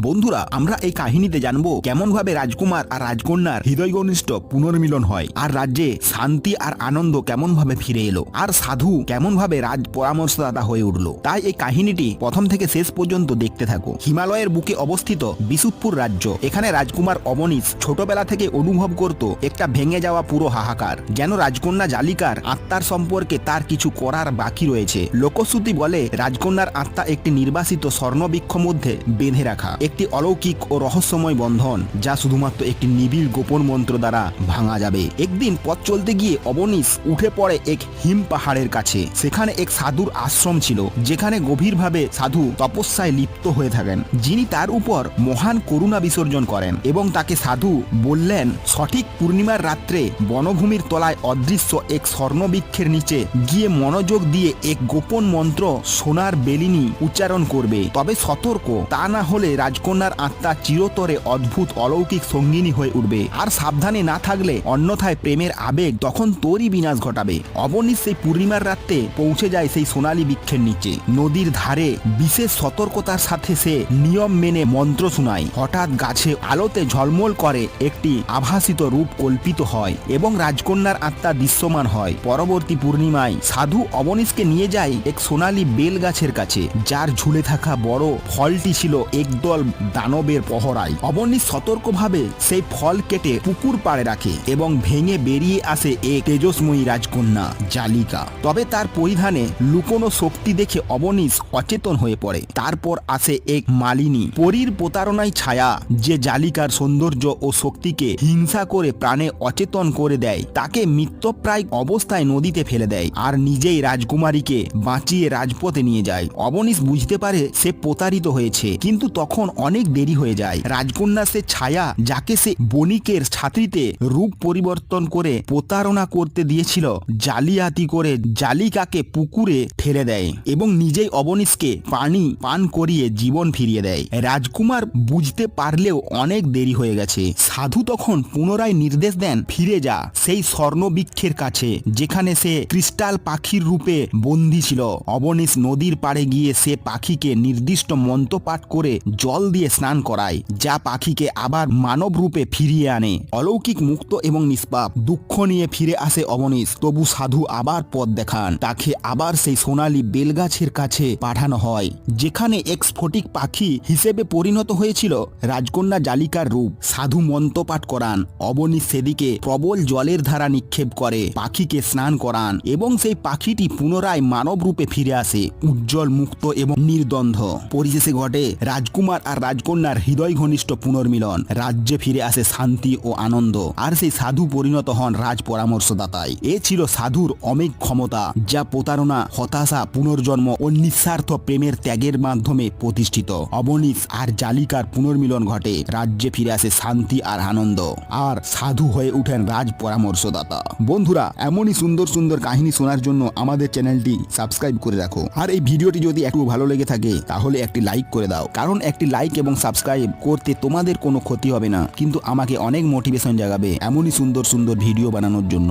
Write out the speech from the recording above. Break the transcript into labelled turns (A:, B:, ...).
A: বন্ধুরা, আমরা এই কাহিনীতে জানবো কেমন ভাবে রাজকুমার আর রাজকন্যার হৃদয় ঘনিষ্ঠ পুনর্মিলন হয়, আর রাজ্যে শান্তি আর আনন্দ কেমন ভাবে ফিরে এলো, আর সাধু কেমন ভাবে রাজ পরামর্শদাতা হয়ে উঠলো। তাই এই কাহিনীটি প্রথম থেকে শেষ পর্যন্ত দেখতে থাকো। হিমালয়ের বুকে অবস্থিত বিশুদ্ধপুর রাজ্য। এখানে রাজকুমার অবনীশ ছোটবেলা থেকে অনুভব করত একটা ভেঙে যাওয়া পুরো হাহাকার, যেন রাজকন্যা জালিকার আত্মার সম্পর্কে তার কিছু করার বাকি রয়েছে। লোকশ্রুতি বলে রাজকন্যার আত্মা একটি নির্বাসিত স্বর্ণবৃক্ষ মধ্যে বেঁধে রাখা, একটি অলৌকিক ও রহস্যময় বন্ধন যা শুধুমাত্র একটি নিবিড় গোপন মন্ত্র দ্বারা ভাঙা যাবে। একদিন পথ চলতে গিয়ে অবনীশ উঠে পড়ে এক হিম পাহাড়ের কাছে। সেখানে এক সাধুর আশ্রম ছিল, যেখানে গভীরভাবে সাধু তপস্যায় লিপ্ত হয়ে থাকেন, যিনি তার উপর মহান করুণা বিসর্জন করেন। এবং তাকে সাধু বললেন সঠিক পূর্ণিমার রাত্রে বনভূমির তলায় অদৃশ্য এক স্বর্ণবৃক্ষের নিচে গিয়ে মনোযোগ দিয়ে এক গোপন মন্ত্র সোনার বেলিনী উচ্চারণ করবে। তবে সতর্ক, তা না হলে রাজকন্যার আত্মা চিরতরে অদ্ভুত অলৌকিক সঙ্গিনী হয়ে উঠবে, আর সাবধানে না থাকলে অন্যথায় প্রেমের আবেগ তখন তোরই বিনাশ ঘটাবে। অবনীশ সেই পূর্ণিমার রাত্রে পৌঁছে যায় সেই সোনালী বৃক্ষের নিচে। নদীর ধারে বিশেষ সতর্কতার সাথে সে নিয়ম মেনে মন্ত্র শোনায়। হঠাৎ গাছে আলোতে ঝলমল করে একটি আভাসিত রূপ কল্পিত হয় এবং রাজকন্যার আত্মা দৃশ্যমান হয়। পরবর্তী পূর্ণিমায় সাধু অবনীশকে নিয়ে যায় এক সোনালী বেল গাছের কাছে, যার ঝুলে থাকা বড় ফলটি ছিল একদল দানবের পহরায়। অবনীশ সতর্কভাবে সেই ফল কেটে পুকুর পাড়ে রাখে এবং ভেঙে বেরিয়ে আসে এক তেজস্ময়ী রাজকন্যা জালিকা। তবে তার পরিধানে লুকোনো শক্তি দেখে অবনীশ অচেতন হয়ে পড়ে। তারপর আসে এক মালিনী পরীর প্রতারণায় ছায়া, যে জালিকার সৌন্দর্য ও শক্তিকে হিংসা করে প্রাণে অচেতন করে দেয়। তাকে মৃত্যুপ্রায় অবস্থায় নদীতে ফেলে দেয় আর নিজেই রাজকুমারীকে বাঁচিয়ে রাজপথে নিয়ে যায়। অবনীশ বুঝতে পারে সে প্রতারিত হয়েছে, কিন্তু তখন অনেক দেরি হয়ে যায়। রাজকন্যা সে ছায়া, যাকে সে বণিকের ছাত্রীতে রূপ পরিবর্তন করে প্রতারণা করতে দিয়েছিল, জালিয়াতি করে জালিকাকে পুকুরে ঠেলে দেয় এবং নিজেই অবনীশকে পানি পান করিয়ে জীবন ফিরিয়ে দেয়। রাজকুমার বুঝতে পারলেও অনেক দেরি হয়ে গেছে। সাধু তখন পুনরায় নির্দেশ দেন, ফিরে যা সেই স্বর্ণবৃক্ষের কাছে যেখানে সে ক্রিস্টাল পাখির রূপে বন্দী ছিল। অবনীশ নদীর পাড়ে গিয়ে সে পাখিকে নির্দিষ্ট মন্ত্র পাঠ করে জল দিয়ে স্নান করায়, যা পাখিকে আবার মানব রূপে ফিরিয়ে আনে। অলৌকিক মুক্ত এবং নিষ্পাপ দুঃখ নিয়ে ফিরে আসে অবনীশ। তবু সাধু আবার পথ দেখান, তাকে আবার সেই সোনালী বেলগাছের কাছে পাঠানো হয়, যেখানে এক স্ফটিক পাখি হিসেবে পরিণত হয়েছিল রাজকন্যা জালিকার রূপ। সাধু মন্ত্র পাঠ করান, অবনীশ সেদিকে প্রবল জলের ধারা নিক্ষেপ করে পাখিকে স্নান করান এবং সেই পাখিটি পুনরায় মানব রূপে ফিরে আসে, উজ্জ্বল, মুক্ত এবং নির্দ্বন্দ্ব। পরিশেষে ঘটে রাজকুমার আর রাজকন্যার হৃদয় ঘনিষ্ঠ পুনর্মিলন। রাজ্যে ফিরে আসে শান্তি ও আনন্দ, আর সেই সাধু পরিণত হন রাজ পরামর্শদাতায়। এ ছিল সাধুর অমেঘ ক্ষমতা, যা প্রতারণা, হতাশা, পুনর্জন্ম ও নিঃস্বার্থ প্রেমের ত্যাগের মাধ্যমে প্রতিষ্ঠিত। অবনীশ আর জালিকার পুনর্মিলন ঘটে, রাজ্যে ফিরে আসে শান্তি আর আনন্দ, আর সাধু হয়ে উঠেন রাজ পরামর্শদাতা। বন্ধুরা, এমনই সুন্দর সুন্দর কাহিনী শোনার জন্য আমাদের চ্যানেলটি সাবস্ক্রাইব করে রাখো। আর এই ভিডিওটি যদি একটু ভালো লেগে থাকে তাহলে একটি লাইক করে দাও, কারণ একটি লাইক এবং সাবস্ক্রাইব করতে তোমাদের কোনো ক্ষতি হবে না, কিন্তু আমাকে অনেক মোটিভেশন জাগাবে এমনই সুন্দর সুন্দর ভিডিও বানানোর জন্য।